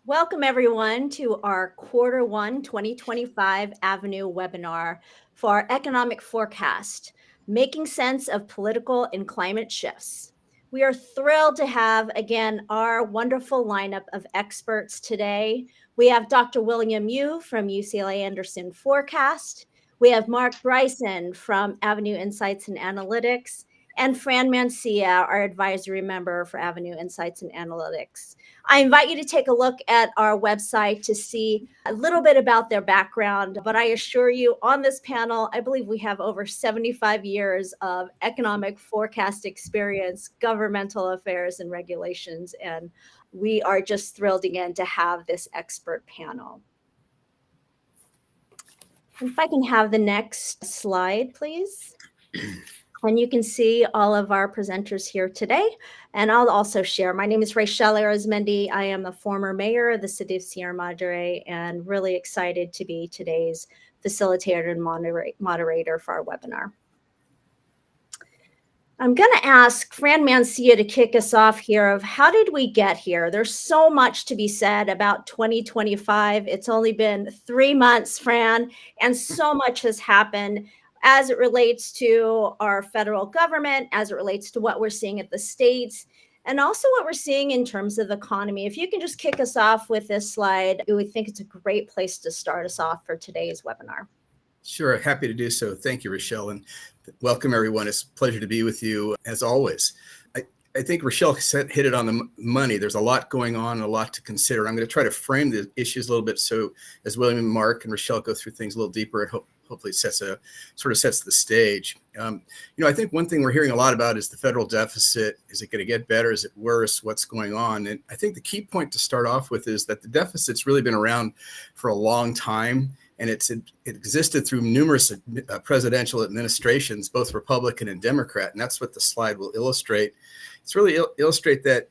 Welcome everyone to our Q1 2025 Avenue webinar for our economic forecast, making sense of political and climate shifts. We are thrilled to have again our wonderful lineup of experts today. We have Dr. William Yu from UCLA Anderson Forecast. We have Mark Bryson from Avenue Insights and Analytics, and Fran Mancia, our advisory member for Avenue Insights and Analytics. I invite you to take a look at our website to see a little bit about their background, but I assure you on this panel, I believe we have over 75 years of economic forecast experience, governmental affairs and regulations, and we are just thrilled again to have this expert panel. If I can have the next slide, please. And you can see all of our presenters here today. And I'll also share. My name is Rachelle Arizmendi. I am the former mayor of the city of Sierra Madre and really excited to be today's facilitator and moderator for our webinar. I'm going to ask Fran Mancia to kick us off here of how did we get here? There's so much to be said about 2025. It's only been 3 months, Fran, and so much has happened as it relates to our federal government, as it relates to what we're seeing at the states, and also what we're seeing in terms of the economy. If you can just kick us off with this slide, we think it's a great place to start us off for today's webinar. Sure, happy to do so. Thank you, Rachelle, and welcome everyone. It's a pleasure to be with you as always. I think Rachelle hit it on the money. There's a lot going on and a lot to consider. I'm going to try to frame the issues a little bit so as William and Mark and Rachelle go through things a little deeper, and hopefully sets the stage. I think one thing we're hearing a lot about is the federal deficit. Is it going to get better? Is it worse? What's going on? And I think the key point to start off with is that the deficit's really been around for a long time, and it existed through numerous presidential administrations, both Republican and Democrat. And that's what the slide will illustrate. It's really illustrate that,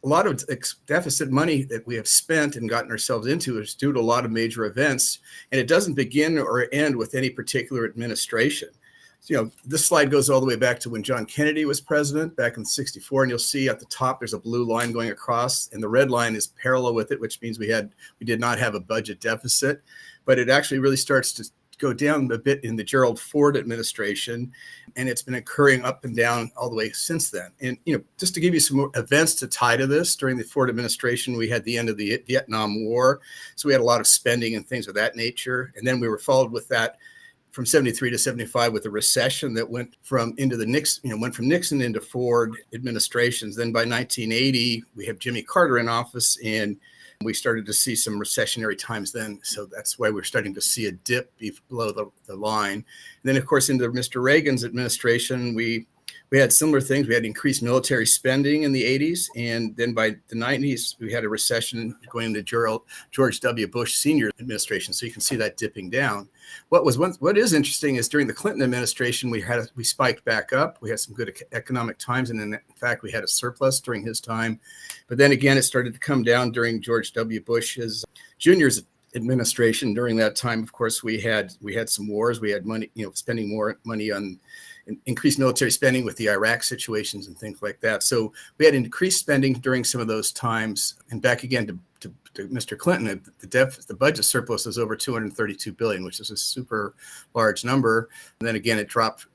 a lot of deficit money that we have spent and gotten ourselves into is due to a lot of major events, and it doesn't begin or end with any particular administration. This slide goes all the way back to when John Kennedy was president back in '64, and you'll see at the top there's a blue line going across, and the red line is parallel with it, which means we did not have a budget deficit, but it actually really starts to go down a bit in the Gerald Ford administration, and it's been occurring up and down all the way since then. And just to give you some more events to tie to this, during the Ford administration, we had the end of the Vietnam War, so we had a lot of spending and things of that nature. And then we were followed with that from 73 to 75 with a recession that went from Nixon into Ford administrations. Then by 1980, we have Jimmy Carter in office, and we started to see some recessionary times then. So that's why we're starting to see a dip below the line. And then, of course, into Mr. Reagan's administration, we had similar things. We had increased military spending in the 80s. And then by the 90s, we had a recession going into George W. Bush Sr. administration. So you can see that dipping down. What is interesting is during the Clinton administration, we spiked back up. We had some good economic times. And in fact, we had a surplus during his time. But then again, it started to come down during George W. Bush's Jr.'s administration. During that time, of course, we had some wars. We had money, spending more money on increased military spending with the Iraq situations and things like that. So we had increased spending during some of those times. And back again to Mr. Clinton, the budget surplus is over $232 billion, which is a super large number. And then again, it dropped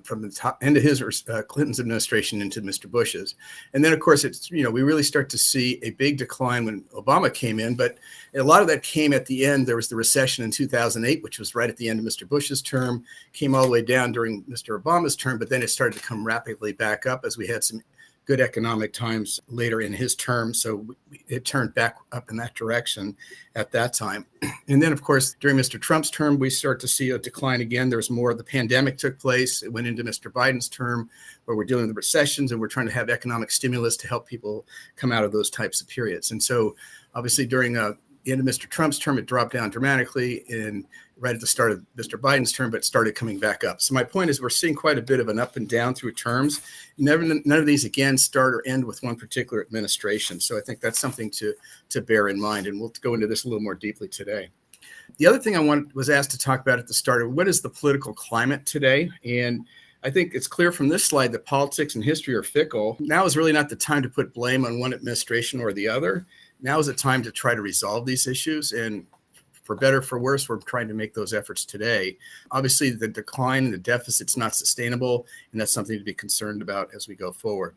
from the top end of his Clinton's administration into Mr. Bush's. And then, of course, we really start to see a big decline when Obama came in. But a lot of that came at the end. There was the recession in 2008, which was right at the end of Mr. Bush's term, came all the way down during Mr. Obama's term. But then it started to come rapidly back up as we had some good economic times later in his term. So it turned back up in that direction at that time. And then, of course, during Mr. Trump's term, we start to see a decline again. There's more. The pandemic took place. It went into Mr. Biden's term, where we're dealing with recessions and we're trying to have economic stimulus to help people come out of those types of periods. And so obviously during the end of Mr. Trump's term, it dropped down dramatically, and right at the start of Mr. Biden's term, but started coming back up. So my point is we're seeing quite a bit of an up and down through terms. None of these, again, start or end with one particular administration. So I think that's something to bear in mind, and we'll go into this a little more deeply today. The other thing I was asked to talk about at the start of what is the political climate today? And I think it's clear from this slide that politics and history are fickle. Now is really not the time to put blame on one administration or the other. Now is the time to try to resolve these issues. And for better, for worse, we're trying to make those efforts today. Obviously, the decline in the deficit's not sustainable, and that's something to be concerned about as we go forward.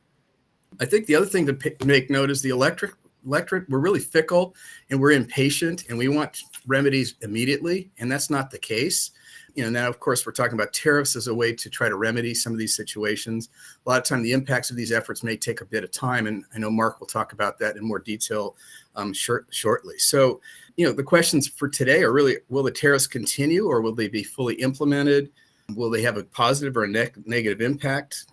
I think the other thing to make note is the electorate, we're really fickle and we're impatient and we want remedies immediately. And that's not the case. Now, of course, we're talking about tariffs as a way to try to remedy some of these situations. A lot of time, the impacts of these efforts may take a bit of time. And I know Mark will talk about that in more detail shortly. So, the questions for today are really, will the tariffs continue or will they be fully implemented? Will they have a positive or a negative impact?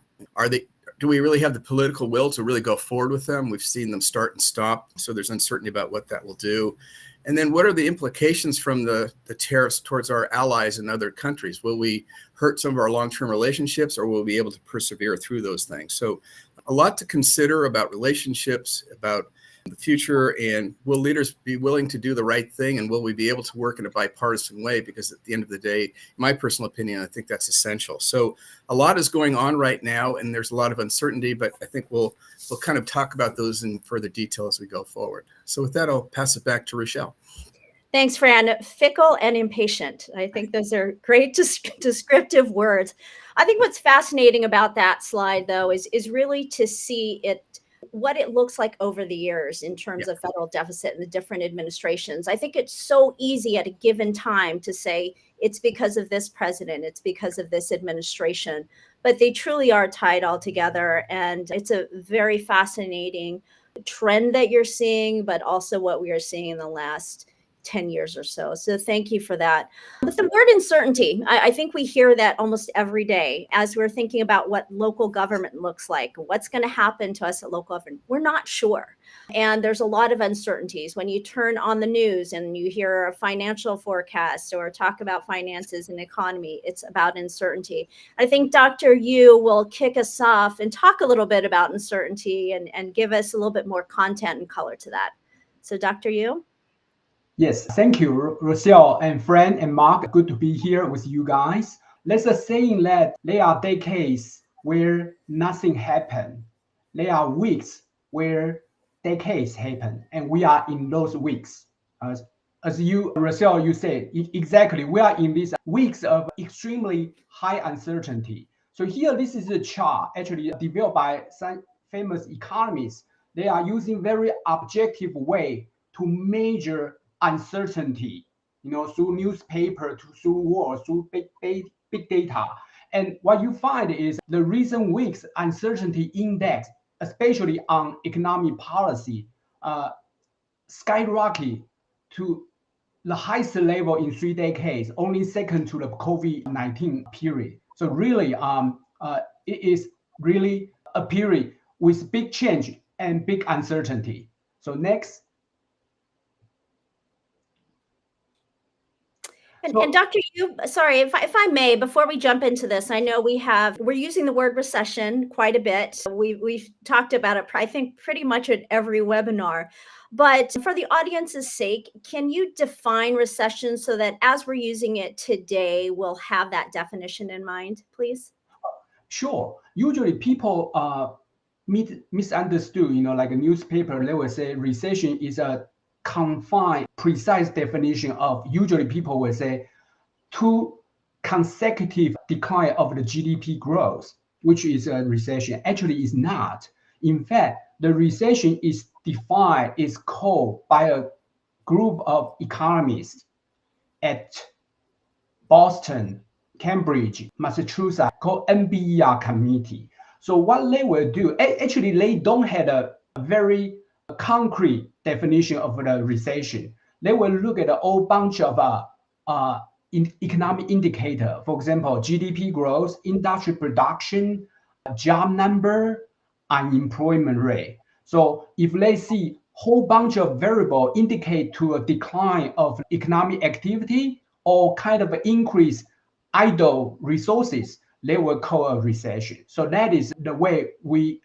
Do we really have the political will to really go forward with them? We've seen them start and stop. So there's uncertainty about what that will do. And then what are the implications from the tariffs towards our allies in other countries? Will we hurt some of our long-term relationships or will we be able to persevere through those things? So a lot to consider about relationships, about the future, and will leaders be willing to do the right thing, and will we be able to work in a bipartisan way? Because at the end of the day, in my personal opinion, I think that's essential. So a lot is going on right now, and there's a lot of uncertainty, but I think we'll kind of talk about those in further detail as we go forward. So with that, I'll pass it back to Rochelle. Thanks, Fran. Fickle and impatient. I think those are great descriptive words. I think what's fascinating about that slide, though, is really to see what it looks like over the years in terms of federal deficit and the different administrations. I think it's so easy at a given time to say it's because of this president, it's because of this administration, but they truly are tied all together. And it's a very fascinating trend that you're seeing, but also what we are seeing in the last 10 years or so. So thank you for that. But the word uncertainty, I think we hear that almost every day as we're thinking about what local government looks like, what's going to happen to us at local government. We're not sure. And there's a lot of uncertainties. When you turn on the news and you hear a financial forecast or talk about finances and economy, it's about uncertainty. I think Dr. Yu will kick us off and talk a little bit about uncertainty and give us a little bit more content and color to that. So Dr. Yu? Yes, thank you, Rochelle and Fran and Mark. Good to be here with you guys. There's a saying that there are decades where nothing happened. There are weeks where decades happen, and we are in those weeks. As you, Rochelle, you said, exactly, we are in these weeks of extremely high uncertainty. So here, this is a chart actually developed by some famous economists. They are using very objective way to measure uncertainty, through newspaper, through wars, through big data. And what you find is the recent weeks uncertainty index, especially on economic policy, skyrocket to the highest level in 3 decades, only second to the COVID-19 period. So really, it is really a period with big change and big uncertainty. So next. And Dr. Yu, sorry, if I may, before we jump into this, I know we're using the word recession quite a bit. We've talked about it, I think, pretty much at every webinar. But for the audience's sake, can you define recession so that as we're using it today, we'll have that definition in mind, please? Sure. Usually people misunderstood, like a newspaper, they will say recession is a confined, precise definition of, usually people will say, 2 consecutive decline of the GDP growth, which is a recession. Actually, it's not. In fact, the recession is defined, is called by a group of economists at Boston, Cambridge, Massachusetts, called NBER committee. So what they will do, actually, they don't have a very concrete definition of the recession. They will look at a whole bunch of economic indicator. For example, GDP growth, industrial production, job number, unemployment rate. So if they see whole bunch of variable indicate to a decline of economic activity or kind of increase idle resources, they will call a recession. So that is the way we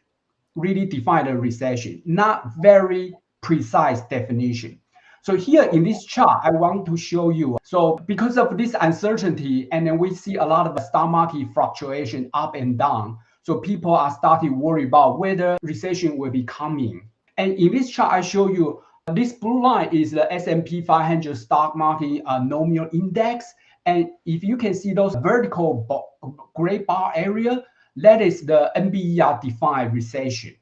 really define a recession, not very precise definition. So here in this chart, I want to show you. So because of this uncertainty, and then we see a lot of stock market fluctuation up and down. So people are starting to worry about whether recession will be coming. And in this chart, I show you This blue line is the S&P 500 stock market nominal index. And if you can see those vertical gray bar area, that is the NBER defined recession.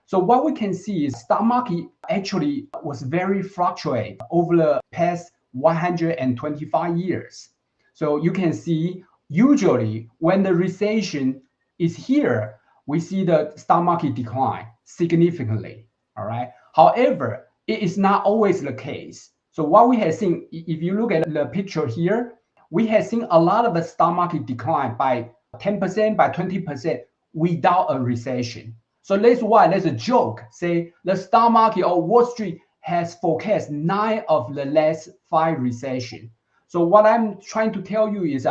So what we can see is stock market actually was very fluctuate over the past 125 years. So you can see usually when the recession is here, we see the stock market decline significantly. All right. However, it is not always the case. So what we have seen, if you look at the picture here, we have seen a lot of the stock market decline by 10%, by 20% without a recession. So that's why there's a joke, say the stock market or Wall Street has forecast 9 of the last 5 recession. So what I'm trying to tell you is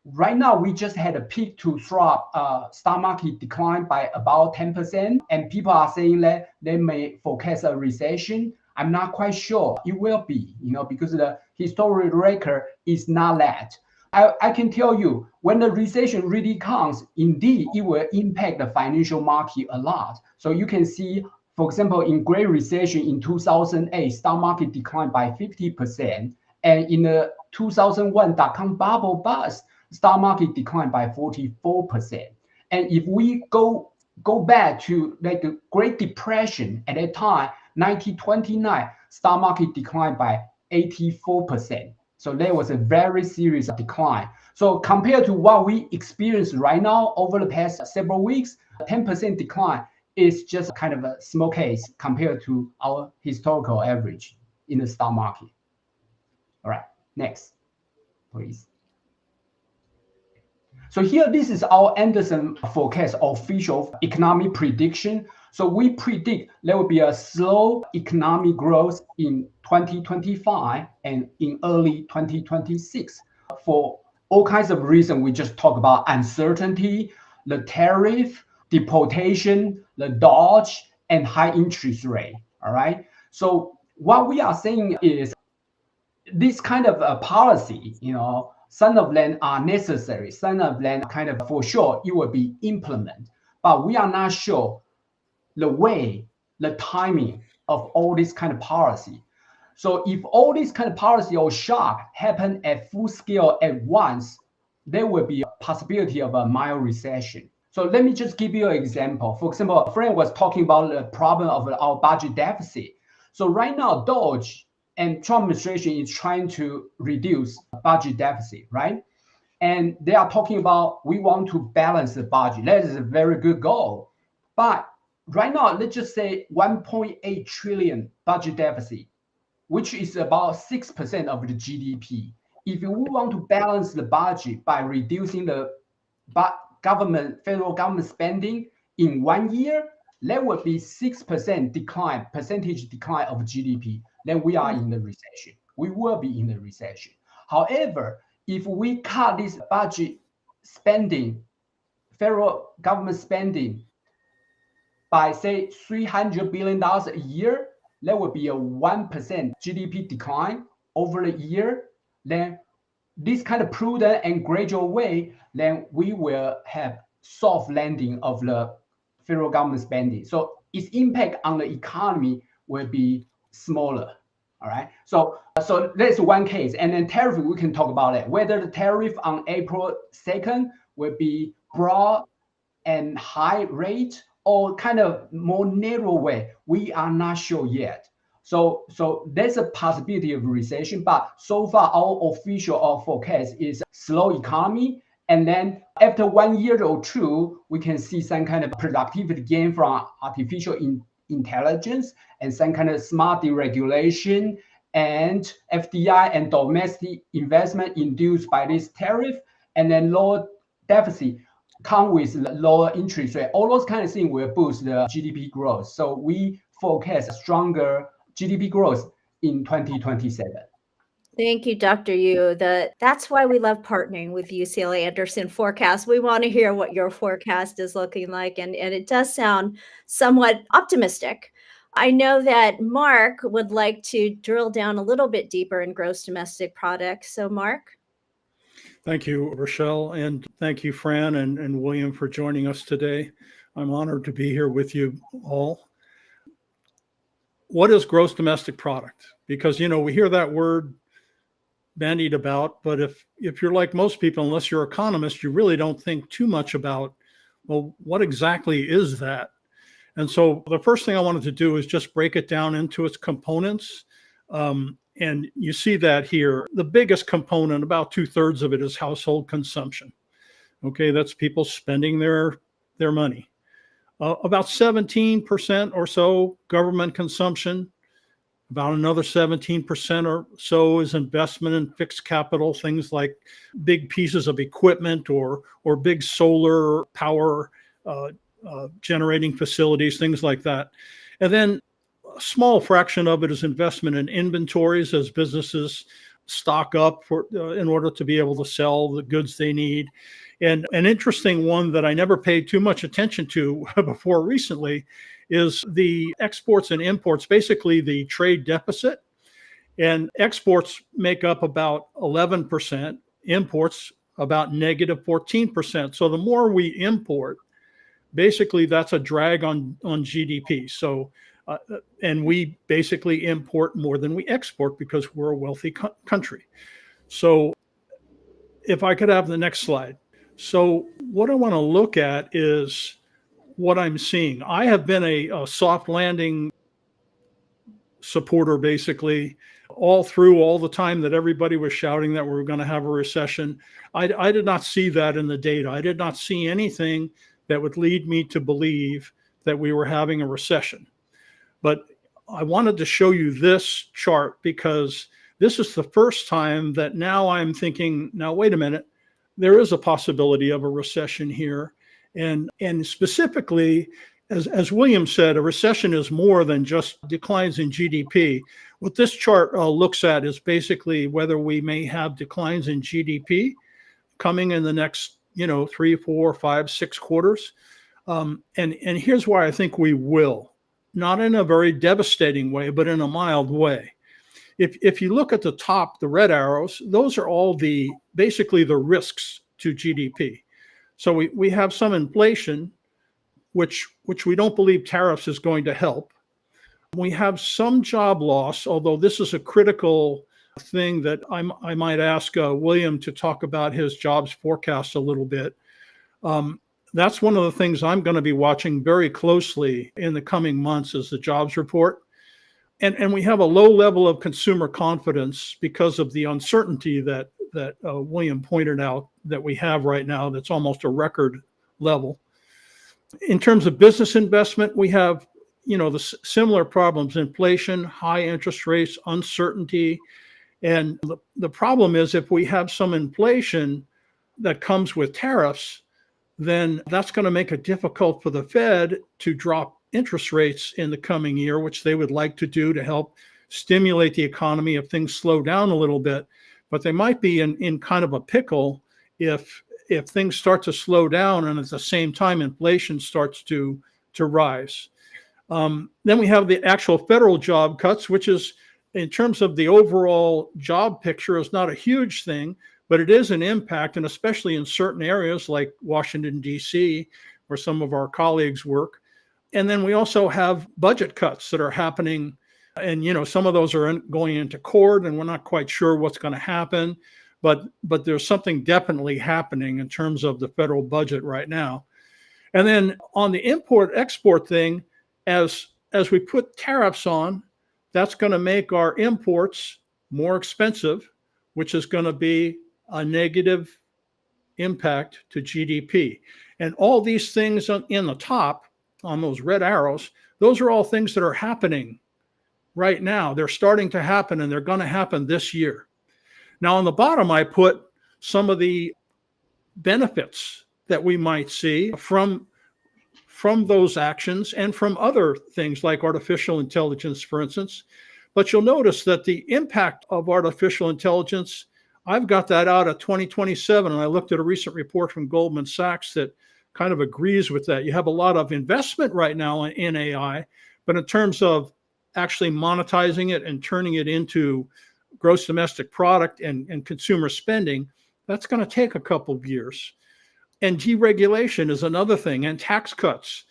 right now we just had a peak to drop stock market decline by about 10%, and people are saying that they may forecast a recession. I'm not quite sure it will be, because the historical record is not that. I can tell you when the recession really comes, indeed, it will impact the financial market a lot. So you can see, for example, in Great Recession in 2008, stock market declined by 50%. And in the 2001 dot-com bubble bust, stock market declined by 44%. And if we go back to like the Great Depression at that time, 1929, stock market declined by 84%. So there was a very serious decline. So compared to what we experience right now over the past several weeks, a 10% decline is just kind of a small case compared to our historical average in the stock market. All right, next, please. So here, this is our Anderson forecast official economic prediction. So we predict there will be a slow economic growth in 2025 and in early 2026 for all kinds of reasons. We just talk about uncertainty, the tariff, deportation, the Dodge, and high interest rate. All right. So what we are saying is this kind of a policy, some of them are necessary, some of them kind of for sure it will be implemented, but we are not sure the way, the timing of all this kind of policy. So if all this kind of policy or shock happen at full scale at once, there will be a possibility of a mild recession. So let me just give you an example. For example, a friend was talking about the problem of our budget deficit. So right now, Dodge and Trump administration is trying to reduce budget deficit, right? And they are talking about we want to balance the budget. That is a very good goal. But right now, let's just say 1.8 trillion budget deficit, which is about 6% of the GDP. If we want to balance the budget by reducing the federal government spending in 1 year, that would be 6% percentage decline of GDP. Then we are in the recession. We will be in the recession. However, if we cut this budget spending, federal government spending, by say $300 billion a year, that would be a 1% GDP decline over the year. Then this kind of prudent and gradual way, then we will have soft landing of the federal government spending. So its impact on the economy will be smaller. All right. So that's one case. And then tariff, we can talk about it. Whether the tariff on April 2nd will be broad and high rate or kind of more narrow way, we are not sure yet. So there's a possibility of recession, but so far our official forecast is slow economy. And then after 1 year or two, we can see some kind of productivity gain from artificial intelligence and some kind of smart deregulation and FDI and domestic investment induced by this tariff, and then lower deficit come with lower interest rate. All those kind of things will boost the GDP growth. So we forecast stronger GDP growth in 2027. Thank you, Dr. Yu. That's why we love partnering with UCLA Anderson Forecast. We want to hear what your forecast is looking like, and it does sound somewhat optimistic. I know that Mark would like to drill down a little bit deeper in gross domestic product. So, Mark? Thank you, Rochelle, and thank you, Fran and William, for joining us today. I'm honored to be here with you all. what is gross domestic product? Because, we hear that word bandied about, but if you're like most people, unless you're an economist, you really don't think too much about, well, what exactly is that? And so the first thing I wanted to do is just break it down into its components. And you see that here. The biggest component, about 2/3 of it, is household consumption. Okay, that's people spending their money. About 17% or so government consumption. About another 17% or so is investment in fixed capital, things like big pieces of equipment or big solar power generating facilities, things like that. And then a small fraction of it is investment in inventories as businesses stock up in order to be able to sell the goods they need. And an interesting one that I never paid too much attention to before recently is the exports and imports, basically the trade deficit. And exports make up about 11%, imports about negative 14%. So the more we import, basically that's a drag on GDP. So, and we basically import more than we export because we're a wealthy country. So if I could have the next slide. So what I want to look at is what I'm seeing. I have been a soft landing supporter basically all the time that everybody was shouting that we were going to have a recession. I did not see that in the data. I did not see anything that would lead me to believe that we were having a recession. But I wanted to show you this chart because this is the first time that now I'm thinking, now wait a minute, there is a possibility of a recession here. And specifically, as William said, a recession is more than just declines in GDP. What this chart looks at is basically whether we may have declines in GDP coming in the next, 3, 4, 5, 6 quarters. And here's why I think we will, not in a very devastating way, but in a mild way. If you look at the top, the red arrows, those are all basically the risks to GDP. So we have some inflation, which we don't believe tariffs is going to help. We have some job loss, although this is a critical thing that I might ask William to talk about his jobs forecast a little bit. That's one of the things I'm going to be watching very closely in the coming months is the jobs report. And we have a low level of consumer confidence because of the uncertainty that William pointed out that we have right now that's almost a record level. In terms of business investment, we have, the similar problems, inflation, high interest rates, uncertainty. And the problem is if we have some inflation that comes with tariffs, then that's going to make it difficult for the Fed to drop interest rates in the coming year, which they would like to do to help stimulate the economy if things slow down a little bit. But they might be in kind of a pickle if things start to slow down and at the same time inflation starts to rise. Then we have the actual federal job cuts, which is in terms of the overall job picture is not a huge thing, but it is an impact, and especially in certain areas like Washington, D.C., where some of our colleagues work. And then we also have budget cuts that are happening. And, some of those are going into court and we're not quite sure what's going to happen. But there's something definitely happening in terms of the federal budget right now. And then on the import-export thing, as we put tariffs on, that's going to make our imports more expensive, which is going to be a negative impact to GDP. And all these things in the top, on those red arrows, those are all things that are happening right now. They're starting to happen and they're going to happen this year. Now on the bottom, I put some of the benefits that we might see from those actions and from other things like artificial intelligence, for instance. But you'll notice that the impact of artificial intelligence, I've got that out at 2027. And I looked at a recent report from Goldman Sachs that kind of agrees with that. You have a lot of investment right now in AI, but in terms of actually monetizing it and turning it into gross domestic product and consumer spending, that's going to take a couple of years. And deregulation is another thing, and tax cuts.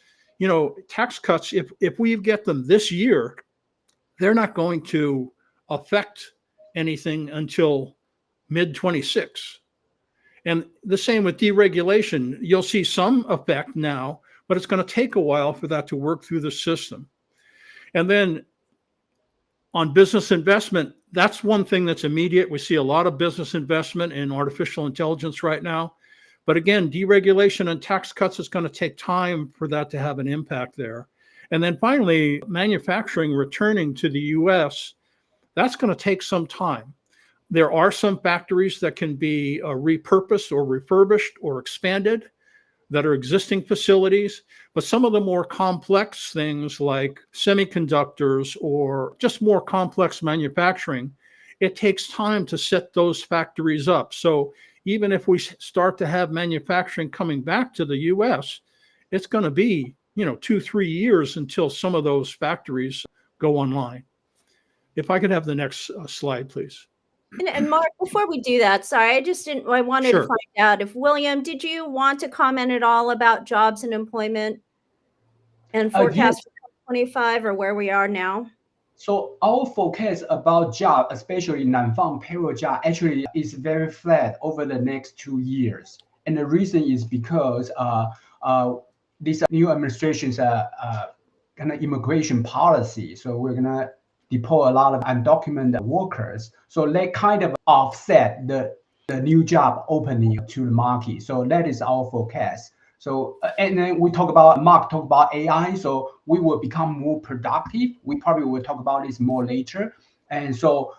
Tax cuts, if we get them this year, they're not going to affect anything until mid 26. And the same with deregulation. You'll see some effect now, but it's going to take a while for that to work through the system. And then on business investment, that's one thing that's immediate. We see a lot of business investment in artificial intelligence right now. But again, deregulation and tax cuts is going to take time for that to have an impact there. And then finally, manufacturing returning to the US, that's going to take some time. There are some factories that can be repurposed or refurbished or expanded that are existing facilities, but some of the more complex things like semiconductors or just more complex manufacturing, it takes time to set those factories up. So even if we start to have manufacturing coming back to the US, it's going to be, 2-3 years until some of those factories go online. If I could have the next slide, please. And Mark, before we do that, sorry, I wanted Sure. to find out if William, did you want to comment at all about jobs and employment and forecast for 2025 or where we are now? So our forecast about job, especially non-farm payroll job, actually is very flat over the next 2 years. And the reason is because this new administration's kind of immigration policy. So we're gonna deploy a lot of undocumented workers. So they kind of offset the new job opening to the market. So that is our forecast. So, and then Mark talked about AI. So we will become more productive. We probably will talk about this more later. And so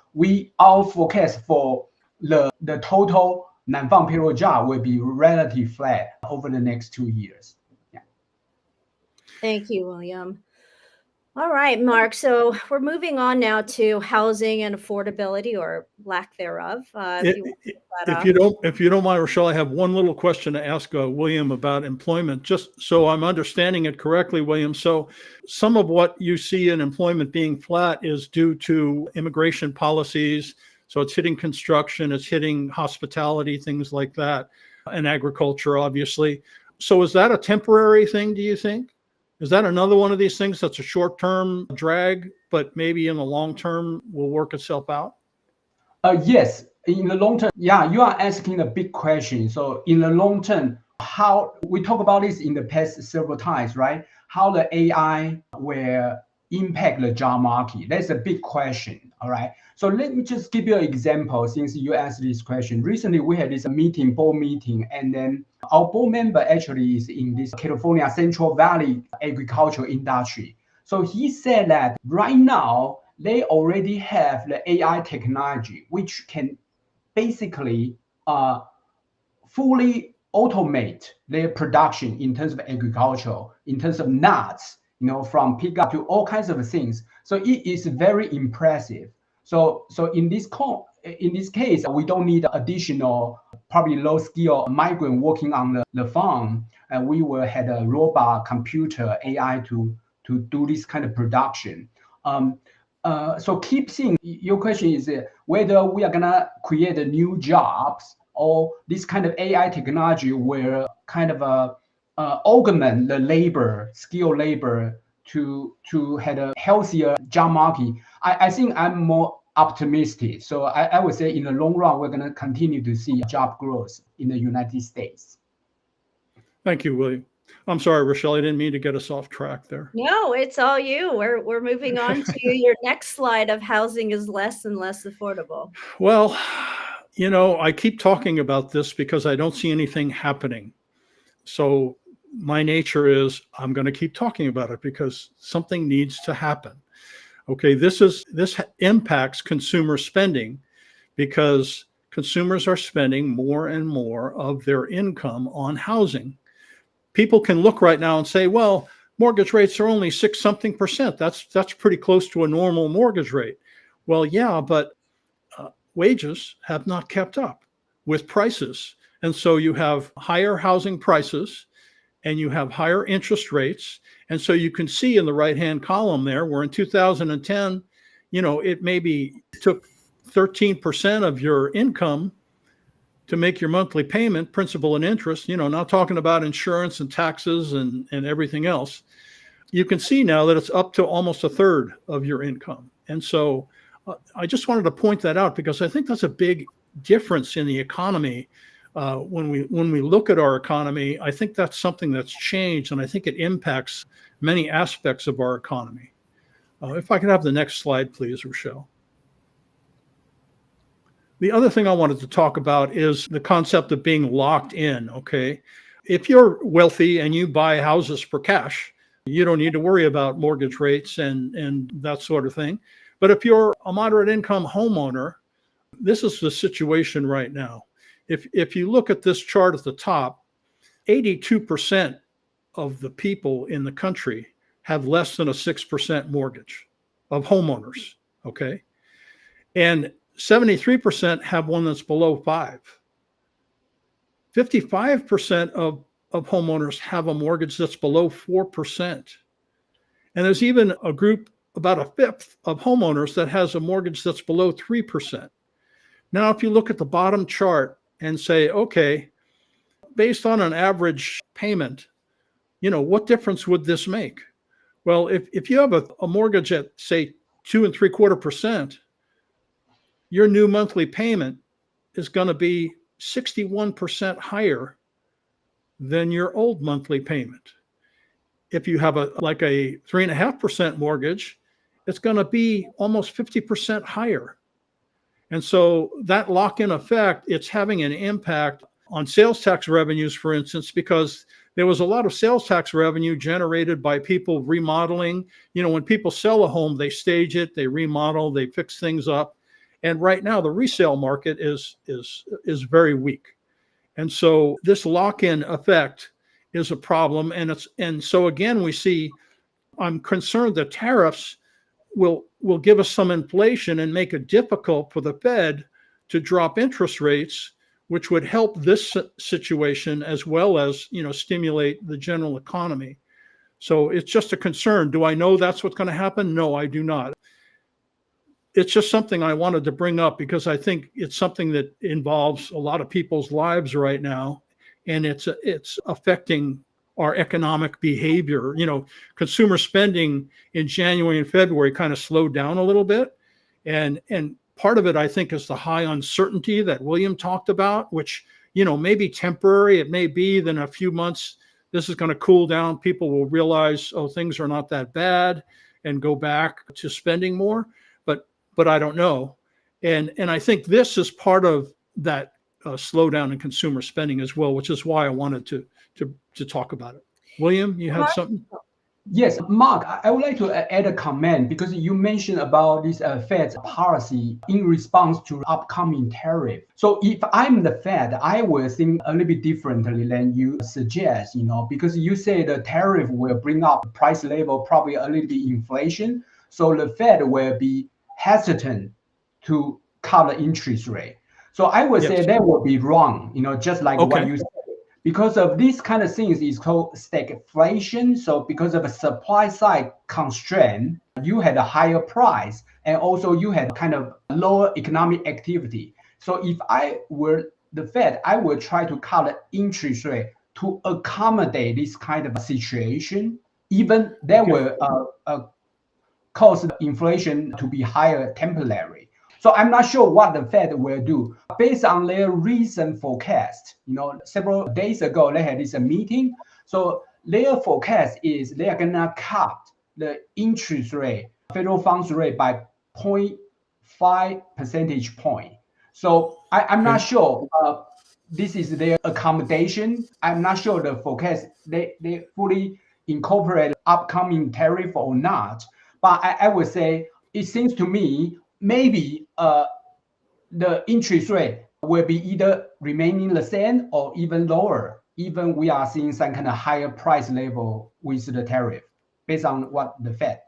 our forecast for the total non-farm payroll job will be relatively flat over the next 2 years. Yeah. Thank you, William. All right, Mark. So we're moving on now to housing and affordability or lack thereof. If you don't mind, Rochelle, I have one little question to ask William about employment, just so I'm understanding it correctly, William. So some of what you see in employment being flat is due to immigration policies. So it's hitting construction, it's hitting hospitality, things like that, and agriculture, obviously. So is that a temporary thing, do you think? Is that another one of these things that's a short-term drag, but maybe in the long term will work itself out? Yes, in the long term, yeah, you are asking a big question. So in the long term, how we talk about this in the past several times, right? How the AI will impact the job market. That's a big question. All right. So let me just give you an example since you asked this question. Recently, we had this board meeting, and then our board member actually is in this California Central Valley agricultural industry. So he said that right now, they already have the AI technology, which can basically fully automate their production in terms of agriculture, in terms of nuts, from pickup to all kinds of things. So it is very impressive. So in this case, we don't need additional, probably low-skill migrant working on the farm, and we will have a robot computer AI to do this kind of production. So keep seeing. Your question is whether we are gonna create new jobs or this kind of AI technology will kind of augment the skilled labor to have a healthier job market. I think I'm more optimistic. So I would say in the long run, we're going to continue to see job growth in the United States. Thank you, William. I'm sorry, Rochelle, I didn't mean to get us off track there. No, it's all you. We're moving on to your next slide of housing is less and less affordable. Well, I keep talking about this because I don't see anything happening. So my nature is I'm going to keep talking about it because something needs to happen. Okay, this impacts consumer spending because consumers are spending more and more of their income on housing. People can look right now and say, well, mortgage rates are only 6-something%. That's pretty close to a normal mortgage rate. Well, yeah, but wages have not kept up with prices. And so you have higher housing prices and you have higher interest rates. And so you can see in the right-hand column there, where in 2010, it maybe took 13% of your income to make your monthly payment, principal and interest, not talking about insurance and taxes and everything else. You can see now that it's up to almost a third of your income. And so I just wanted to point that out because I think that's a big difference in the economy. When we look at our economy, I think that's something that's changed, and I think it impacts many aspects of our economy. If I could have the next slide, please, Rochelle. The other thing I wanted to talk about is the concept of being locked in, okay? If you're wealthy and you buy houses for cash, you don't need to worry about mortgage rates and that sort of thing. But if you're a moderate income homeowner, this is the situation right now. If you look at this chart at the top, 82% of the people in the country have less than a 6% mortgage of homeowners, okay? And 73% have one that's below 5. 55% of homeowners have a mortgage that's below 4%. And there's even a group, about a fifth of homeowners, that has a mortgage that's below 3%. Now, if you look at the bottom chart and say, okay, based on an average payment, what difference would this make? Well, if you have a mortgage at, say, 2.75%, your new monthly payment is going to be 61% higher than your old monthly payment. If you have a 3.5% mortgage, it's going to be almost 50% higher. And so that lock-in effect, it's having an impact on sales tax revenues, for instance, because there was a lot of sales tax revenue generated by people remodeling. When people sell a home, they stage it, they remodel, they fix things up. And right now, the resale market is very weak. And so this lock-in effect is a problem. And so again, we see, I'm concerned that tariffs will give us some inflation and make it difficult for the Fed to drop interest rates, which would help this situation as well as, stimulate the general economy. So it's just a concern. Do I know that's what's going to happen? No, I do not. It's just something I wanted to bring up because I think it's something that involves a lot of people's lives right now, and it's affecting our economic behavior. Consumer spending in January and February kind of slowed down a little bit, and part of it, I think, is the high uncertainty that William talked about, which may be temporary. It may be that in a few months this is going to cool down. People will realize, oh, things are not that bad, and go back to spending more. But I don't know. And I think this is part of that slowdown in consumer spending as well, which is why I wanted to talk about it. William, you have something? Yes, Mark, I would like to add a comment because you mentioned about this Fed's policy in response to upcoming tariff. So if I'm the Fed, I will think a little bit differently than you suggest, because you say the tariff will bring up price level, probably a little bit inflation. So the Fed will be hesitant to cut the interest rate. So I would say that would be wrong, just like what you said. Because of these kind of things is called stagflation. So because of a supply side constraint, you had a higher price and also you had kind of lower economic activity. So if I were the Fed, I would try to cut the interest rate to accommodate this kind of situation. Even that will cause inflation to be higher temporarily. So I'm not sure what the Fed will do. Based on their recent forecast, several days ago, they had this meeting. So their forecast is they are going to cut the interest rate, federal funds rate by 0.5 percentage point. So I'm not sure this is their accommodation. I'm not sure the forecast, they fully incorporate upcoming tariff or not. But I would say, it seems to me, maybe the interest rate will be either remaining the same or even lower, even we are seeing some kind of higher price level with the tariff, based on what the Fed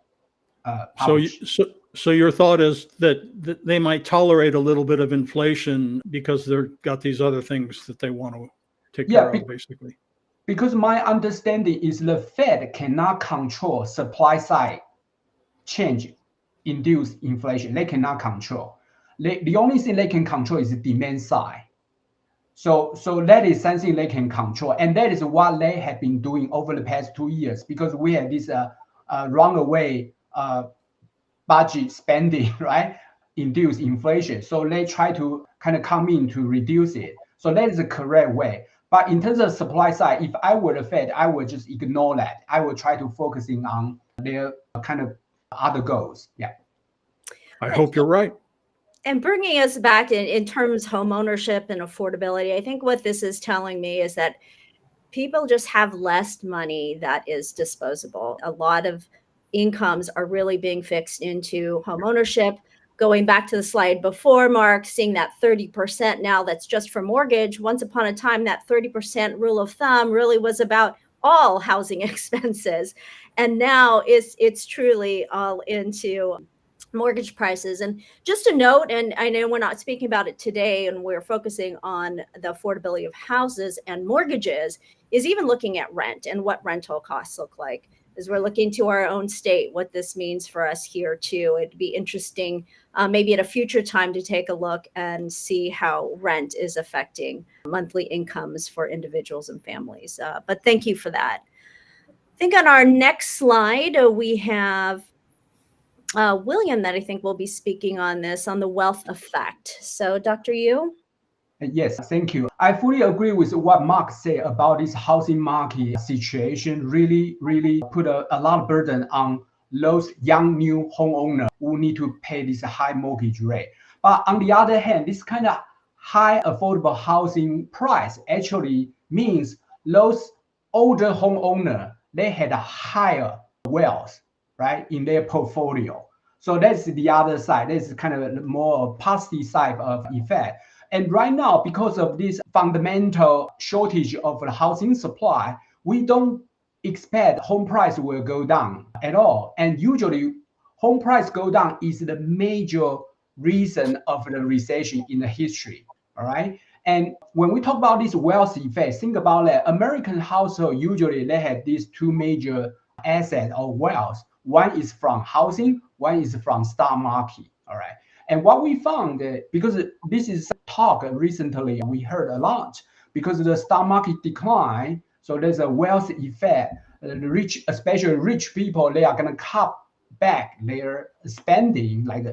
published. So your thought is that they might tolerate a little bit of inflation because they've got these other things that they want to take care of, basically. Because my understanding is the Fed cannot control supply side change induced inflation. They cannot control. The only thing they can control is the demand side. So that is something they can control. And that is what they have been doing over the past 2 years, because we had this runaway budget spending, right, induce inflation. So they try to kind of come in to reduce it. So that is the correct way. But in terms of supply side, if I were the Fed, I would just ignore that. I would try to focusing on their kind of other goals. Yeah. I hope you're right. And bringing us back in terms of home ownership and affordability, I think what this is telling me is that people just have less money that is disposable. A lot of incomes are really being fixed into home ownership. Going back to the slide before, Mark, seeing that 30% now that's just for mortgage. Once upon a time, that 30% rule of thumb really was about all housing expenses. And now it's truly all into mortgage prices. And just a note, and I know we're not speaking about it today, and we're focusing on the affordability of houses and mortgages, is even looking at rent and what rental costs look like. As we're looking to our own state, what this means for us here too. It'd be interesting, maybe at a future time, to take a look and see how rent is affecting monthly incomes for individuals and families. But thank you for that. I think on our next slide, we have William that I think will be speaking on this, on the wealth effect. So Dr. Yu? Yes, thank you. I fully agree with what Mark said about this housing market situation. Really put a lot of burden on those young new homeowners who need to pay this high mortgage rate. But on the other hand, this kind of high affordable housing price actually means those older homeowners, they had a higher wealth, right, in their portfolio. So that's the other side. That's kind of a more positive side of effect. And right now, because of this fundamental shortage of the housing supply, we don't expect home price will go down at all. And usually, home price go down is the major reason of the recession in the history. All right. And when we talk about this wealth effect, think about that. American household usually they have these two major assets or wealth. One is from housing, one is from stock market. All right. And what we found, because this is talk recently, we heard a lot, because of the stock market decline, so there's a wealth effect. The rich, especially rich people, they are going to cut back their spending, like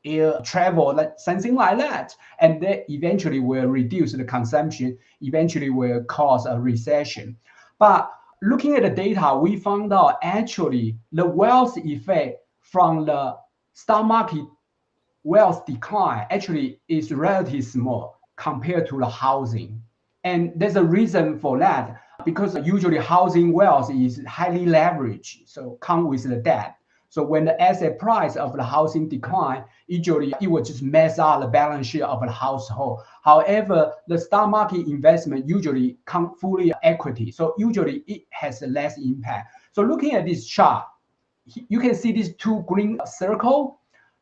air travel, something like that. And they eventually will reduce the consumption, eventually will cause a recession. But looking at the data, we found out actually the wealth effect from the stock market wealth decline actually is relatively small compared to the housing. And there's a reason for that, because usually housing wealth is highly leveraged, so come with the debt. So when the asset price of the housing decline, usually it will just mess up the balance sheet of the household. However, the stock market investment usually come fully equity, so usually it has a less impact. So looking at this chart, you can see these two green circles.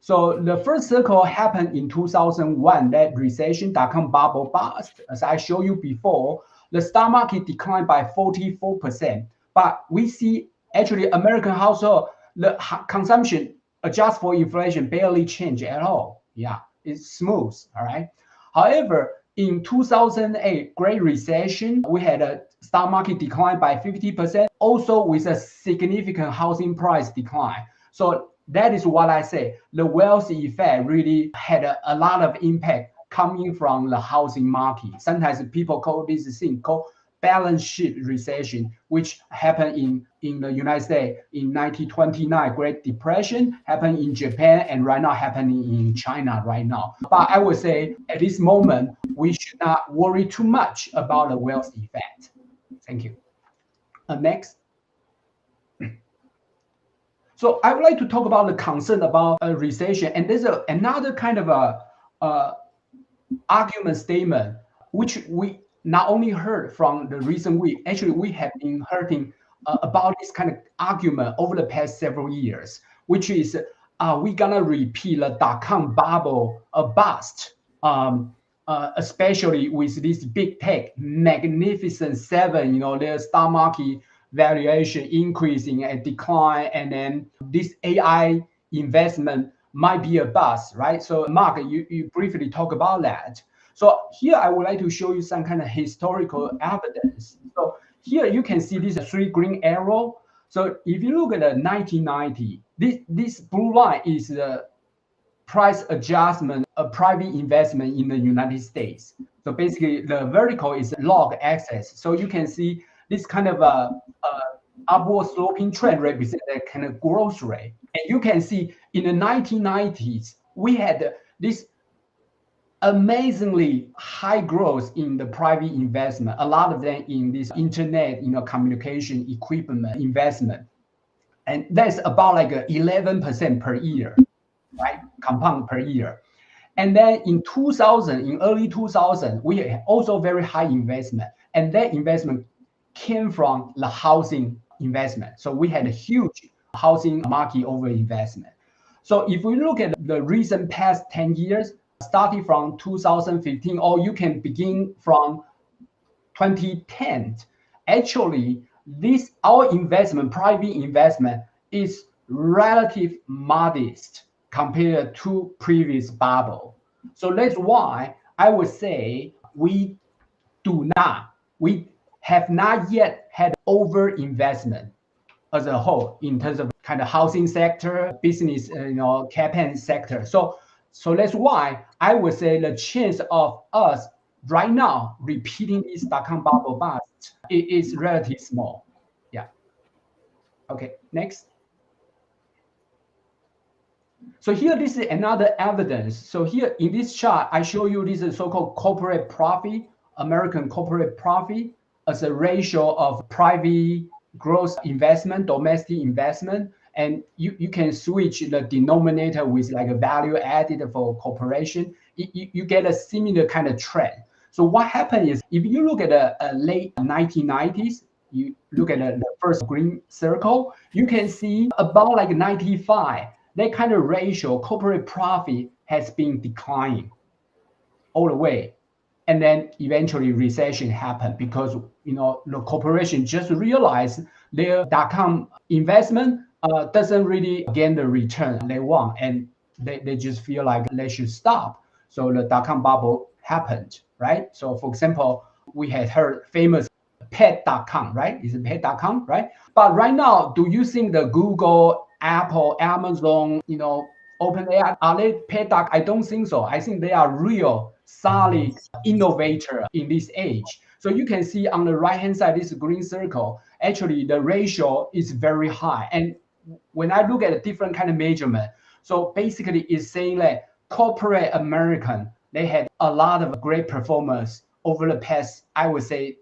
So the first circle happened in 2001, that recession, dot-com bubble burst. As I showed you before, the stock market declined by 44%. But we see actually American household, the consumption adjust for inflation barely change at all. Yeah, it's smooth, all right? However, in 2008, Great Recession, we had a stock market decline by 50%, also with a significant housing price decline. So that is what I say. The wealth effect really had a lot of impact coming from the housing market. Sometimes people call this thing called balance sheet recession, which happened in the United States in 1929, Great Depression, happened in Japan, and right now happening in China right now. But I would say at this moment, we should not worry too much about the wealth effect. Thank you. Next. So I would like to talk about the concern about a recession, and there's another kind of a argument statement which we not only heard from the recent week. Actually, we have been hearing about this kind of argument over the past several years, which is, are we gonna repeat the dot-com bubble bust? Especially with this big tech, magnificent seven, their stock market valuation increasing and decline, and then this AI investment might be a bust, right? So Mark, you briefly talk about that. So here I would like to show you some kind of historical evidence. So here you can see these three green arrows. So if you look at the 1990, this blue line is the price adjustment of private investment in the United States. So basically, the vertical is log axis. So you can see this kind of a upward sloping trend represents a kind of growth rate. And you can see in the 1990s, we had this amazingly high growth in the private investment, a lot of them in this internet, communication equipment investment. And that's about like 11% per year, right? Compound per year. And then in early 2000, we had also very high investment. And that investment came from the housing investment. So we had a huge housing market over investment. So if we look at the recent past 10 years, starting from 2015, or you can begin from 2010, actually, our investment, private investment, is relatively modest compared to previous bubble. So that's why I would say we have not yet had overinvestment as a whole in terms of kind of housing sector, business, capex sector. So that's why I would say the chance of us right now repeating this dot-com bubble bust is relatively small. Yeah. Okay, next. So here, this is another evidence. So here in this chart, I show you this is so-called corporate profit, American corporate profit as a ratio of private gross investment, domestic investment. And you can switch the denominator with like a value added for corporation. You get a similar kind of trend. So what happened is, if you look at the late 1990s, you look at the first green circle, you can see about like 95, that kind of ratio, corporate profit has been declining all the way. And then eventually recession happened because the corporation just realized their dot-com investment doesn't really gain the return they want, and they just feel like they should stop. So the dot-com bubble happened, right? So for example, we had heard famous pet.com, right? Is it pet.com, right? But right now, do you think the Google, Apple, Amazon, OpenAI, are they pet.com? I don't think so. I think they are real solid innovator in this age. So you can see on the right-hand side, this green circle, actually the ratio is very high. And when I look at a different kind of measurement, so basically it's saying that corporate American, they had a lot of great performance over the past, I would say,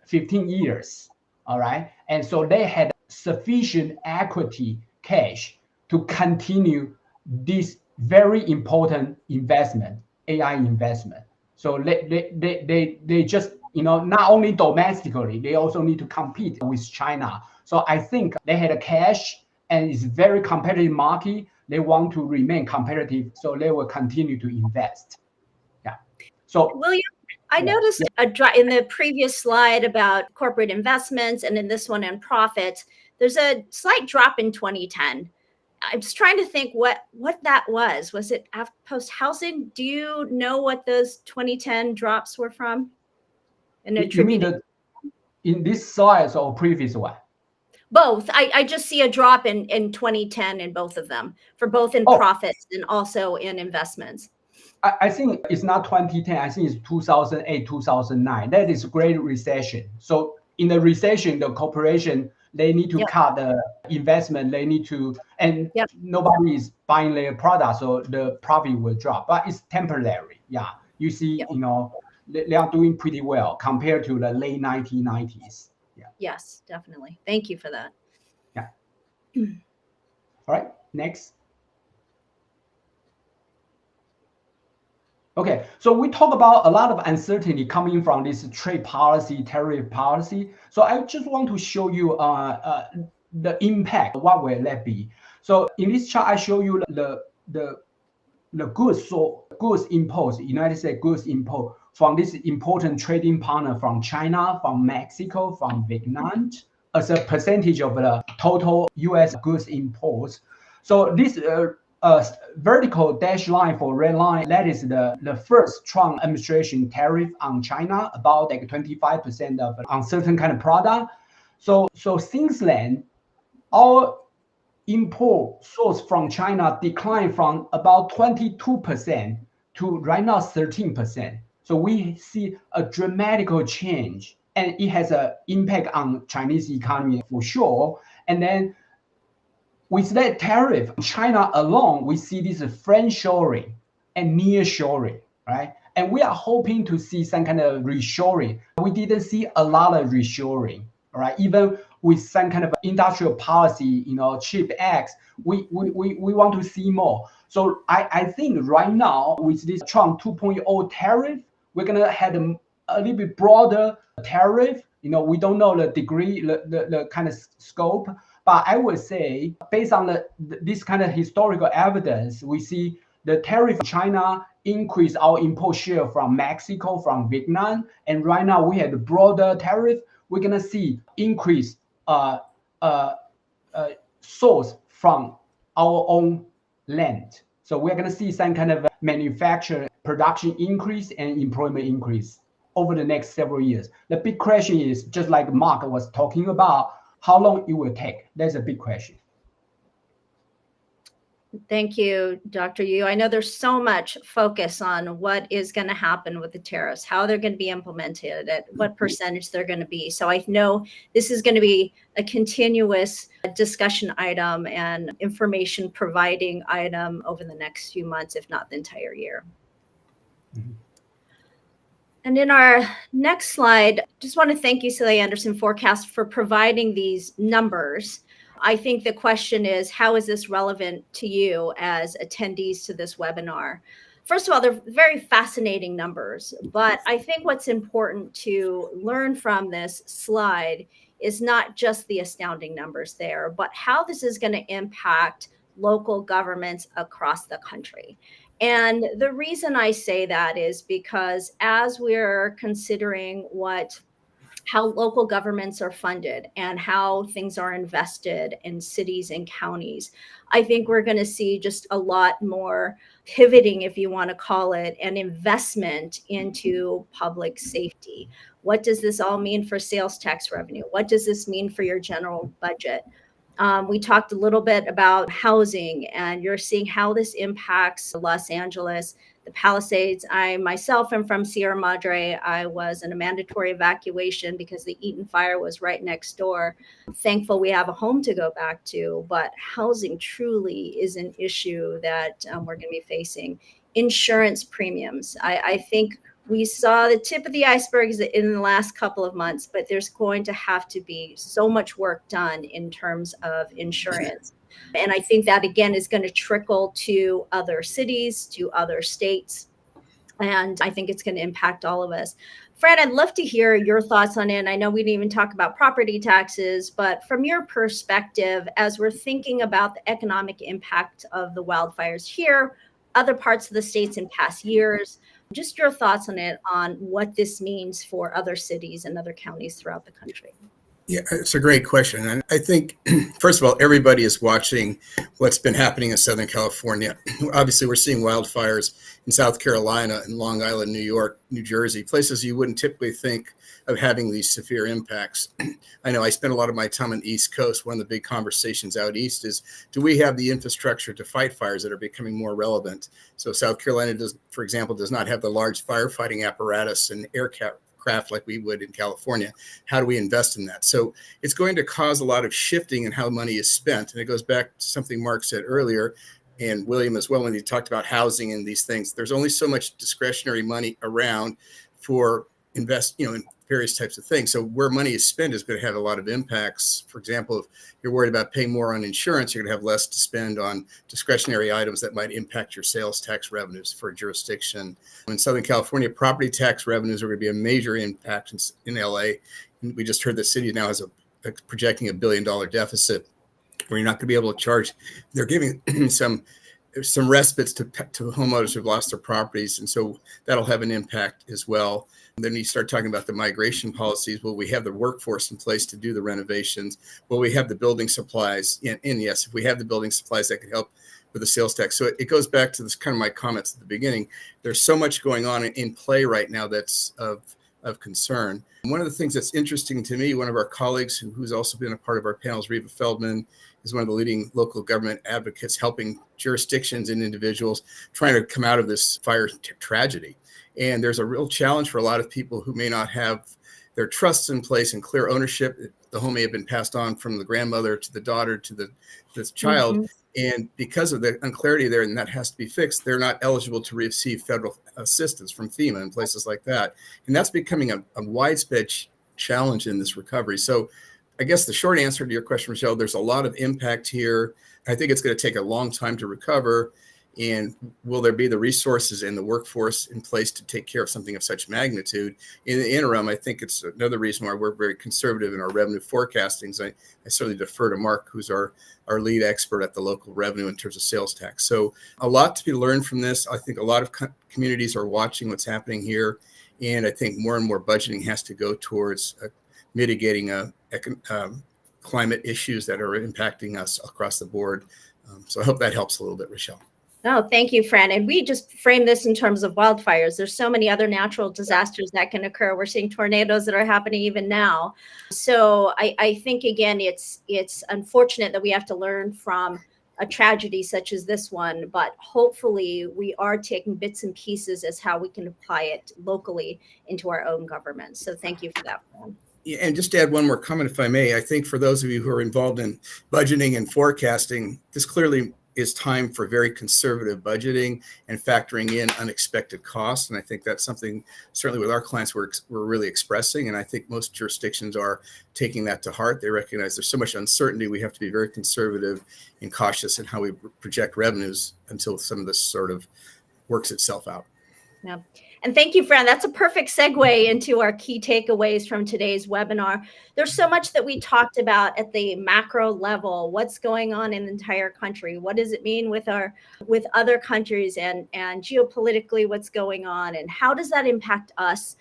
15 years, all right? And so they had sufficient equity cash to continue this very important investment, AI investment. So they just, not only domestically, they also need to compete with China. So I think they had a cash and it's very competitive market. They want to remain competitive, so they will continue to invest. Yeah. So William, I noticed in the previous slide about corporate investments and in this one on profits, there's a slight drop in 2010. I'm just trying to think what that was. Was it post housing? Do you know what those 2010 drops were from? And you mean in this slide or previous one? Both. I just see a drop in 2010 in both of them, for both in profits and also in investments. I think it's not 2010. I think it's 2008, 2009. That is great recession. So in the recession, the corporation, they need to cut the investment. They need to, and nobody is buying their product, so the profit will drop. But it's temporary. Yeah, you see, they are doing pretty well compared to the late 1990s. Yeah. Yes, definitely. Thank you for that. Yeah. All right. Next. Okay, so we talk about a lot of uncertainty coming from this trade policy, tariff policy. So I just want to show you the impact. What will that be? So in this chart, I show you the goods import, United States goods import from this important trading partner from China, from Mexico, from Vietnam, as a percentage of the total U.S. goods imports. So this vertical dash line for red line, that is the first Trump administration tariff on China, about like 25% of on certain kind of product. So since then, our import source from China declined from about 22% to right now 13%. So we see a dramatic change, and it has an impact on Chinese economy for sure. And then with that tariff, China alone, we see this friendshoring and nearshoring, right? And we are hoping to see some kind of reshoring. We didn't see a lot of reshoring, right? Even with some kind of industrial policy, CHIP Acts, we want to see more. So I think right now with this Trump 2.0 tariff, we're gonna have a little bit broader tariff. We don't know the degree, the kind of scope, but I would say based on this kind of historical evidence, we see the tariff in China increase our import share from Mexico, from Vietnam, and right now we have the broader tariff. We're gonna see increase source from our own land. So we're gonna see some kind of manufacturing production increase and employment increase over the next several years. The big question is, just like Mark was talking about, how long it will take. That's a big question. Thank you, Dr. Yu. I know there's so much focus on what is going to happen with the tariffs, how they're going to be implemented, at what percentage they're going to be. So I know this is going to be a continuous discussion item and information providing item over the next few months, if not the entire year. Mm-hmm. And in our next slide, just want to thank UCLA Anderson Forecast for providing these numbers. I think the question is, how is this relevant to you as attendees to this webinar? First of all, they're very fascinating numbers, but I think what's important to learn from this slide is not just the astounding numbers there, but how this is going to impact local governments across the country. And the reason I say that is because as we're considering how local governments are funded and how things are invested in cities and counties, I think we're going to see just a lot more pivoting, if you want to call it, an investment into public safety. What does this all mean for sales tax revenue? What does this mean for your general budget? We talked a little bit about housing, and you're seeing how this impacts Los Angeles, the Palisades. I myself am from Sierra Madre. I was in a mandatory evacuation because the Eaton fire was right next door. I'm thankful we have a home to go back to, but housing truly is an issue that we're going to be facing. Insurance premiums. I think we saw the tip of the iceberg in the last couple of months, but there's going to have to be so much work done in terms of insurance. And I think that, again, is going to trickle to other cities, to other states. And I think it's going to impact all of us. Fred, I'd love to hear your thoughts on it. And I know we didn't even talk about property taxes, but from your perspective, as we're thinking about the economic impact of the wildfires here, other parts of the states in past years, just your thoughts on it, on what this means for other cities and other counties throughout the country. Yeah, it's a great question. And I think, first of all, everybody is watching what's been happening in Southern California. Obviously, we're seeing wildfires in South Carolina and Long Island, New York, New Jersey, places you wouldn't typically think of having these severe impacts. I know I spend a lot of my time on the East Coast. One of the big conversations out east is, do we have the infrastructure to fight fires that are becoming more relevant? So South Carolina, for example, does not have the large firefighting apparatus and aircraft like we would in California. How do we invest in that? So it's going to cause a lot of shifting in how money is spent. And it goes back to something Mark said earlier, and William as well, when he talked about housing and these things. There's only so much discretionary money around for in various types of things. So where money is spent is going to have a lot of impacts. For example, if you're worried about paying more on insurance, you're going to have less to spend on discretionary items that might impact your sales tax revenues for a jurisdiction. In Southern California, property tax revenues are going to be a major impact in LA. And we just heard the city now has projecting $1 billion deficit, where you're not going to be able to charge. They're giving some respites to homeowners who've lost their properties. And so that'll have an impact as well. And then you start talking about the migration policies. Will we have the workforce in place to do the renovations? Will we have the building supplies? And yes, if we have the building supplies, that could help with the sales tax. So it goes back to this kind of my comments at the beginning. There's so much going on in play right now that's of concern. One of the things that's interesting to me, one of our colleagues who's also been a part of our panels, Reva Feldman, is one of the leading local government advocates helping jurisdictions and individuals trying to come out of this fire tragedy. And there's a real challenge for a lot of people who may not have their trusts in place and clear ownership. The home may have been passed on from the grandmother to the daughter to this child. Mhm. And because of the unclarity there, and that has to be fixed, they're not eligible to receive federal assistance from FEMA and places like that. And that's becoming a widespread challenge in this recovery. So I guess the short answer to your question, Michelle, there's a lot of impact here. I think it's going to take a long time to recover. And will there be the resources and the workforce in place to take care of something of such magnitude? In the interim, I think it's another reason why we're very conservative in our revenue forecastings. I certainly defer to Mark, who's our lead expert at the local revenue in terms of sales tax. So a lot to be learned from this. I think a lot of communities are watching what's happening here. And I think more and more budgeting has to go towards mitigating climate issues that are impacting us across the board. So I hope that helps a little bit, Rochelle. No, thank you, Fran. And we just frame this in terms of wildfires. There's so many other natural disasters that can occur. We're seeing tornadoes that are happening even now. So I think, again, it's unfortunate that we have to learn from a tragedy such as this one, but hopefully we are taking bits and pieces as how we can apply it locally into our own government. So thank you for that, Fran. Yeah, and just to add one more comment, if I may, I think for those of you who are involved in budgeting and forecasting, this clearly is time for very conservative budgeting and factoring in unexpected costs. And I think that's something certainly with our clients we're really expressing. And I think most jurisdictions are taking that to heart. They recognize there's so much uncertainty. We have to be very conservative and cautious in how we project revenues until some of this sort of works itself out. Yeah. And thank you, Fran. That's a perfect segue into our key takeaways from today's webinar. There's so much that we talked about at the macro level. What's going on in the entire country? What does it mean with other countries and geopolitically what's going on? And how does that impact us?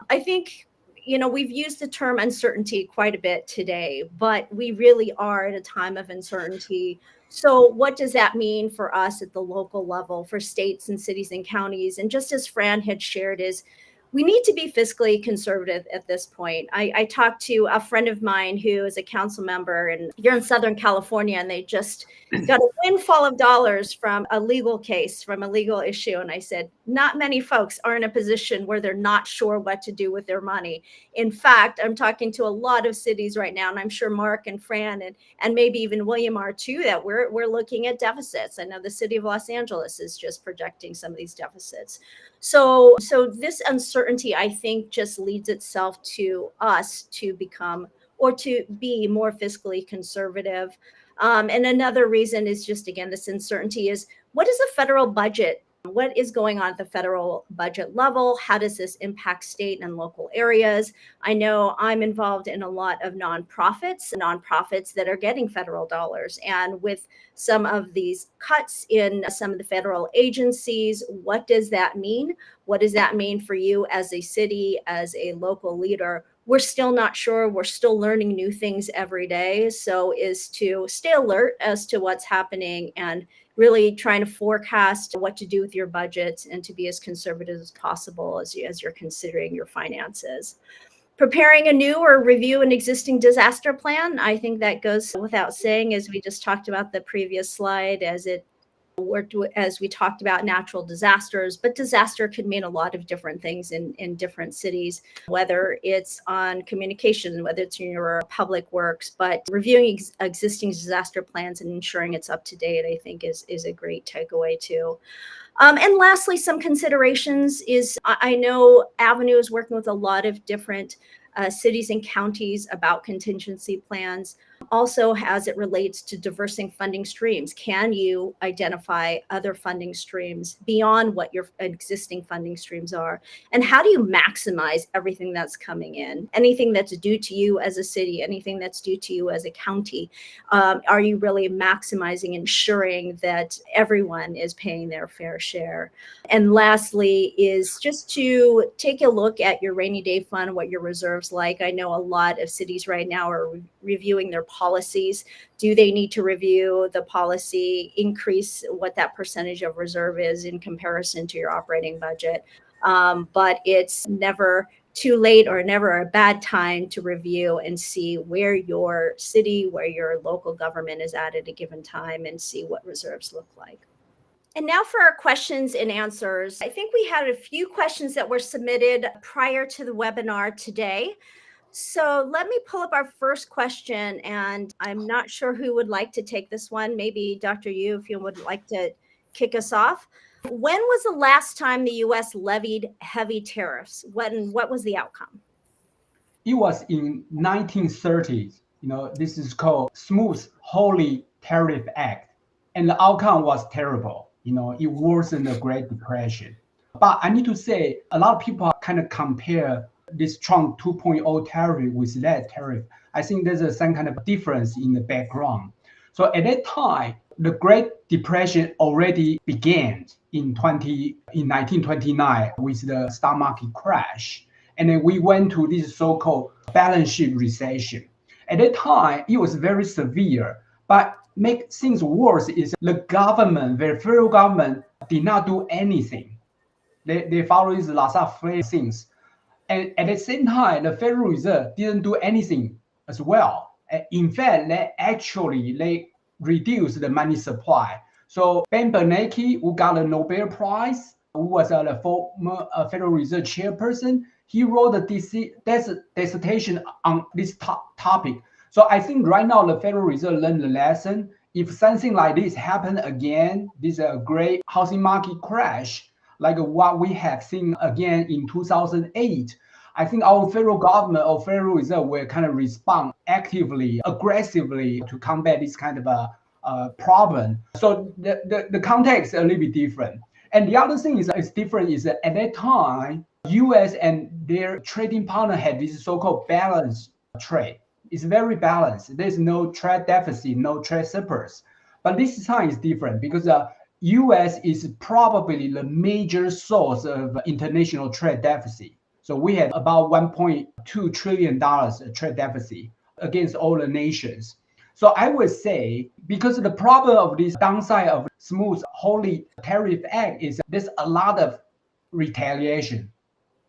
I think, we've used the term uncertainty quite a bit today, but we really are in a time of uncertainty. So what does that mean for us at the local level, for states and cities and counties? And just as Fran had shared, is we need to be fiscally conservative at this point. I talked to a friend of mine who is a council member here in Southern California, and they just got a windfall of dollars from a legal case, from a legal issue. And I said, not many folks are in a position where they're not sure what to do with their money. In fact, I'm talking to a lot of cities right now, and I'm sure Mark and Fran and maybe even William are too, that we're looking at deficits. I know the city of Los Angeles is just projecting some of these deficits. So this uncertainty, I think, just leads itself to us to become or to be more fiscally conservative. And another reason is just, again, this uncertainty is, what is the federal budget? What is going on at the federal budget level? How does this impact state and local areas? I know I'm involved in a lot of nonprofits that are getting federal dollars. And with some of these cuts in some of the federal agencies, what does that mean? What does that mean for you as a city, as a local leader? We're still not sure. We're still learning new things every day. So is to stay alert as to what's happening and really trying to forecast what to do with your budget and to be as conservative as possible as you're considering your finances. Preparing a new or review an existing disaster plan. I think that goes without saying, as we just talked about the previous slide, as we talked about natural disasters, but disaster could mean a lot of different things in different cities, whether it's on communication, whether it's in your public works, but reviewing existing disaster plans and ensuring it's up to date, I think is a great takeaway too. And lastly, some considerations is I know Avenue is working with a lot of different cities and counties about contingency plans. Also, as it relates to diversing funding streams, can you identify other funding streams beyond what your existing funding streams are? And how do you maximize everything that's coming in? Anything that's due to you as a city, anything that's due to you as a county? Are you really maximizing, ensuring that everyone is paying their fair share? And lastly is just to take a look at your rainy day fund, what your reserves like. I know a lot of cities right now are reviewing their policies. Do they need to review the policy, increase what that percentage of reserve is in comparison to your operating budget? But it's never too late or never a bad time to review and see where your city, where your local government is at a given time, and see what reserves look like. And now for our questions and answers. I think we had a few questions that were submitted prior to the webinar today. So let me pull up our first question, and I'm not sure who would like to take this one. Maybe Dr. Yu, if you would like to kick us off. When was the last time the US levied heavy tariffs? What was the outcome? It was in 1930s. This is called Smooth-Hawley Tariff Act. And the outcome was terrible. It worsened the Great Depression. But I need to say, a lot of people kind of compare this Trump 2.0 tariff with that tariff. I think there's some kind of difference in the background. So at that time, the Great Depression already began in 1929 with the stock market crash. And then we went to this so-called balance sheet recession. At that time, it was very severe. But make things worse is the federal government did not do anything. They follow these laissez-faire things. And at the same time, the Federal Reserve didn't do anything as well. In fact, they reduced the money supply. So Ben Bernanke, who got a Nobel Prize, who was the former Federal Reserve chairperson, he wrote a dissertation on this topic. So I think right now the Federal Reserve learned the lesson. If something like this happen again, this great housing market crash, like what we have seen again in 2008, I think our federal government or Federal Reserve will kind of respond actively, aggressively to combat this kind of a problem. So the context is a little bit different. And the other thing is different is that at that time, US and their trading partner had this so-called balanced trade. It's very balanced. There's no trade deficit, no trade surplus. But this time is different because US is probably the major source of international trade deficit. So we had about $1.2 trillion trade deficit against all the nations. So I would say, because the problem of this downside of Smooth-Hawley Tariff Act is there's a lot of retaliation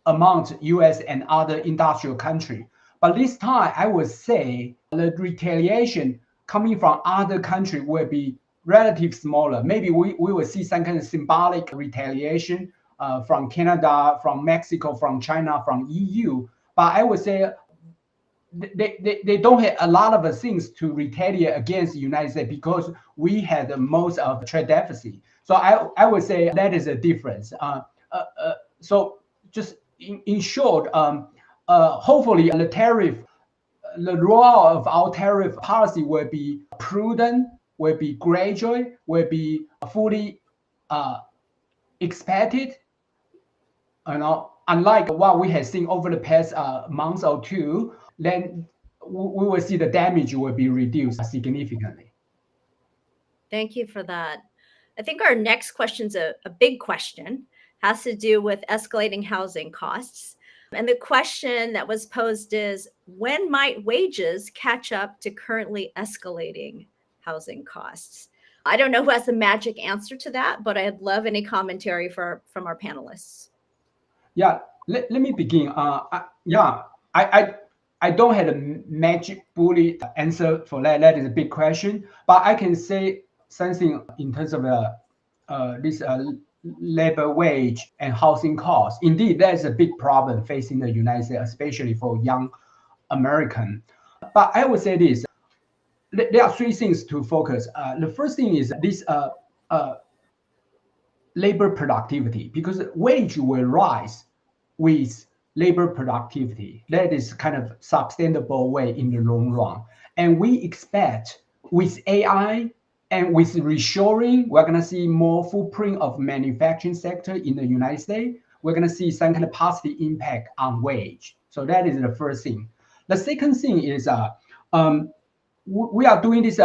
among US and other industrial countries. But this time, I would say the retaliation coming from other countries will be relatively smaller. Maybe we will see some kind of symbolic retaliation from Canada, from Mexico, from China, from EU. But I would say they don't have a lot of things to retaliate against the United States because we had the most of trade deficit. So I would say that is a difference. So just in short, hopefully the rollout of our tariff policy will be prudent, will be gradual, will be fully expected. Unlike what we have seen over the past month or two, then we will see the damage will be reduced significantly. Thank you for that. I think our next question's a big question, has to do with escalating housing costs. And the question that was posed is, when might wages catch up to currently escalating housing costs? I don't know who has the magic answer to that, but I'd love any commentary from our panelists. Yeah, let me begin. I don't have a magic bullet answer for that. That is a big question. But I can say something in terms of this labor wage and housing costs. Indeed, that is a big problem facing the United States, especially for young Americans. But I would say this. There are three things to focus. The first thing is this labor productivity, because wage will rise with labor productivity. That is kind of sustainable way in the long run. And we expect with AI and with reshoring, we're going to see more footprint of manufacturing sector in the United States. We're going to see some kind of positive impact on wage. So that is the first thing. The second thing is we are doing this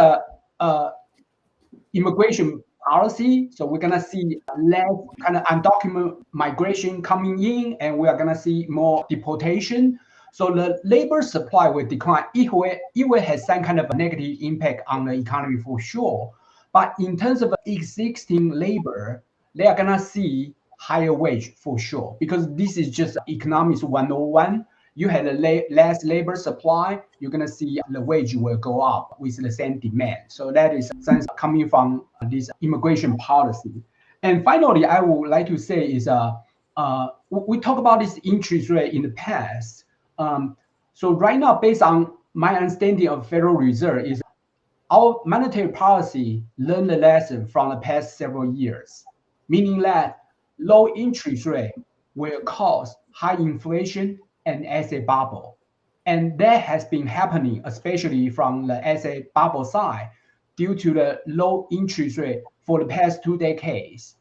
immigration policy. So we're going to see less kind of undocumented migration coming in, and we are going to see more deportation. So the labor supply will decline. It will have some kind of a negative impact on the economy for sure. But in terms of existing labor, they are going to see higher wage for sure, because this is just economics 101. You had a less labor supply, you're going to see the wage will go up with the same demand. So that is something coming from this immigration policy. And finally, I would like to say is we talked about this interest rate in the past. So right now, based on my understanding of Federal Reserve, is our monetary policy learned the lesson from the past several years, meaning that low interest rate will cause high inflation and asset bubble. And that has been happening, especially from the asset bubble side, due to the low interest rate for the past 2 decades.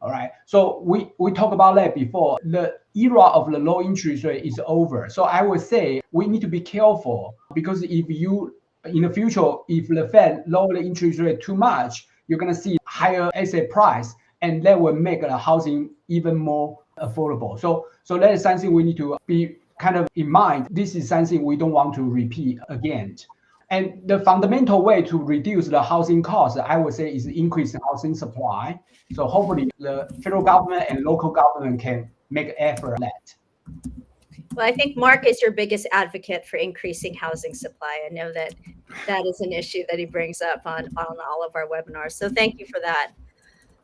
All right. So we talked about that before. The era of the low interest rate is over. So I would say we need to be careful, because if you in the future, if the Fed lower the interest rate too much, you're going to see higher asset price, and that will make the housing even more affordable. So that is something we need to be kind of in mind. This is something we don't want to repeat again. And the fundamental way to reduce the housing cost, I would say, is increase the housing supply. So hopefully the federal government and local government can make an effort on that. Well, I think Mark is your biggest advocate for increasing housing supply. I know that that is an issue that he brings up on all of our webinars. So thank you for that.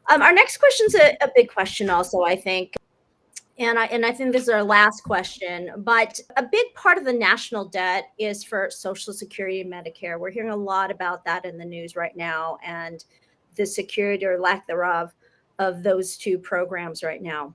Our next question is a big question also, I think. And I think this is our last question, but a big part of the national debt is for Social Security and Medicare. We're hearing a lot about that in the news right now, and the security or lack thereof of those two programs right now.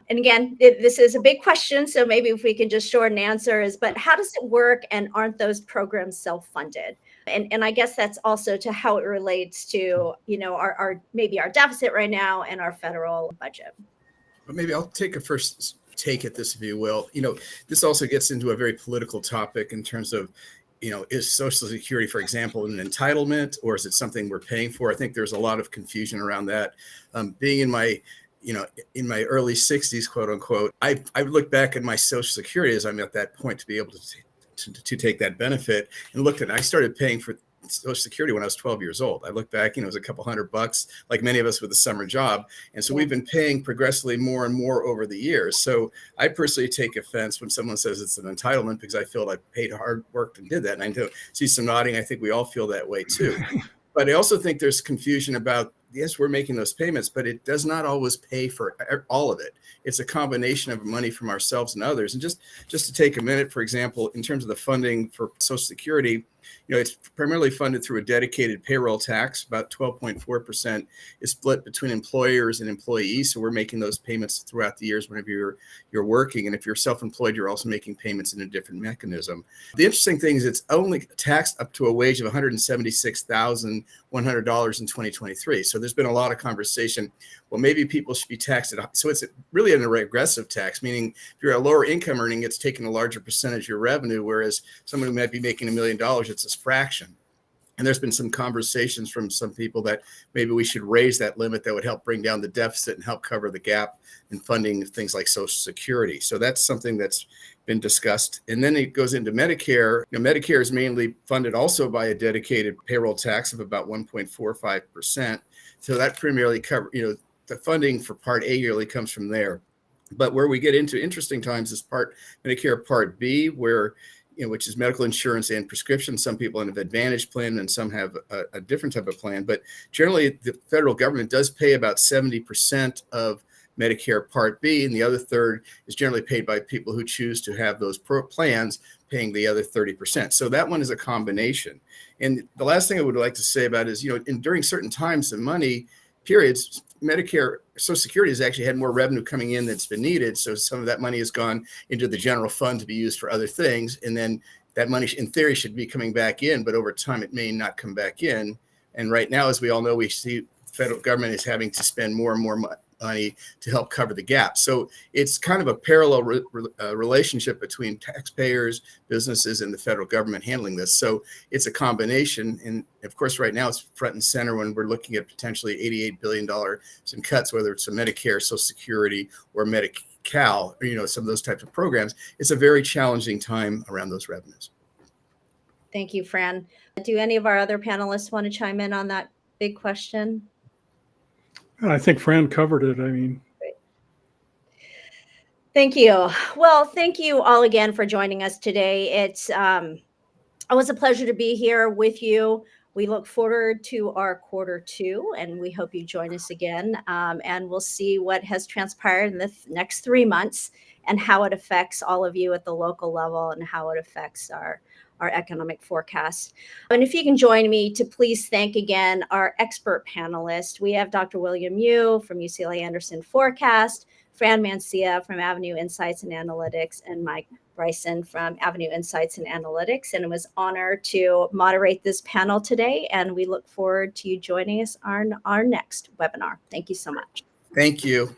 And again, this is a big question, so maybe if we can just shorten answers, but how does it work, and aren't those programs self-funded? And I guess that's also to how it relates to, our maybe our deficit right now and our federal budget. But maybe I'll take a first take at this, if you will. This also gets into a very political topic in terms of, is Social Security, for example, an entitlement, or is it something we're paying for? I think there's a lot of confusion around that. Being in my early 60s, quote unquote, I look back at my Social Security as I'm at that point to be able to take that benefit, and looked at it. I started paying for Social Security when I was 12 years old. I look back, it was a couple $100, like many of us with a summer job. And so we've been paying progressively more and more over the years. So I personally take offense when someone says it's an entitlement, because I feel I paid hard, worked, and did that. And I see some nodding. I think we all feel that way too. But I also think there's confusion about, yes, we're making those payments, but it does not always pay for all of it. It's a combination of money from ourselves and others. And just to take a minute, for example, in terms of the funding for Social Security, it's primarily funded through a dedicated payroll tax. About 12.4% is split between employers and employees. So we're making those payments throughout the years whenever you're working. And if you're self-employed, you're also making payments in a different mechanism. The interesting thing is it's only taxed up to a wage of $176,100 in 2023. So there's been a lot of conversation. Well, maybe people should be taxed at, so it's really an regressive tax, meaning if you're a lower income earning, it's taking a larger percentage of your revenue, whereas someone who might be making $1 million, it's a fraction. And there's been some conversations from some people that maybe we should raise that limit. That would help bring down the deficit and help cover the gap in funding things like Social Security. So that's something that's been discussed. And then it goes into Medicare. Medicare is mainly funded also by a dedicated payroll tax of about 1.45%. So that primarily covers, the funding for Part A yearly comes from there. But where we get into interesting times is Medicare Part B, where which is medical insurance and prescription. Some people have an Advantage plan and some have a different type of plan. But generally, the federal government does pay about 70% of Medicare Part B, and the other third is generally paid by people who choose to have those plans, paying the other 30%. So that one is a combination. And the last thing I would like to say about it is, during certain times of money periods, Medicare, Social Security has actually had more revenue coming in that's been needed. So some of that money has gone into the general fund to be used for other things. And then that money, in theory, should be coming back in, but over time it may not come back in. And right now, as we all know, we see the federal government is having to spend more and more money to help cover the gap. So it's kind of a parallel relationship between taxpayers, businesses, and the federal government handling this. So it's a combination. And of course, right now it's front and center when we're looking at potentially $88 billion in cuts, whether it's a Medicare, Social Security, or Medi-Cal, or, some of those types of programs. It's a very challenging time around those revenues. Thank you, Fran. Do any of our other panelists want to chime in on that big question? I think Fran covered it. I mean, Thank you. Well, thank you all again for joining us today. It was a pleasure to be here with you. We look forward to our quarter two, and we hope you join us again. And we'll see what has transpired in the next 3 months and how it affects all of you at the local level and how it affects our economic forecast. And if you can join me to please thank again our expert panelists. We have Dr. William Yu from UCLA Anderson Forecast, Fran Mancia from Avenue Insights and Analytics, and Mike Bryson from Avenue Insights and Analytics. And it was an honor to moderate this panel today. And we look forward to you joining us on our next webinar. Thank you so much. Thank you.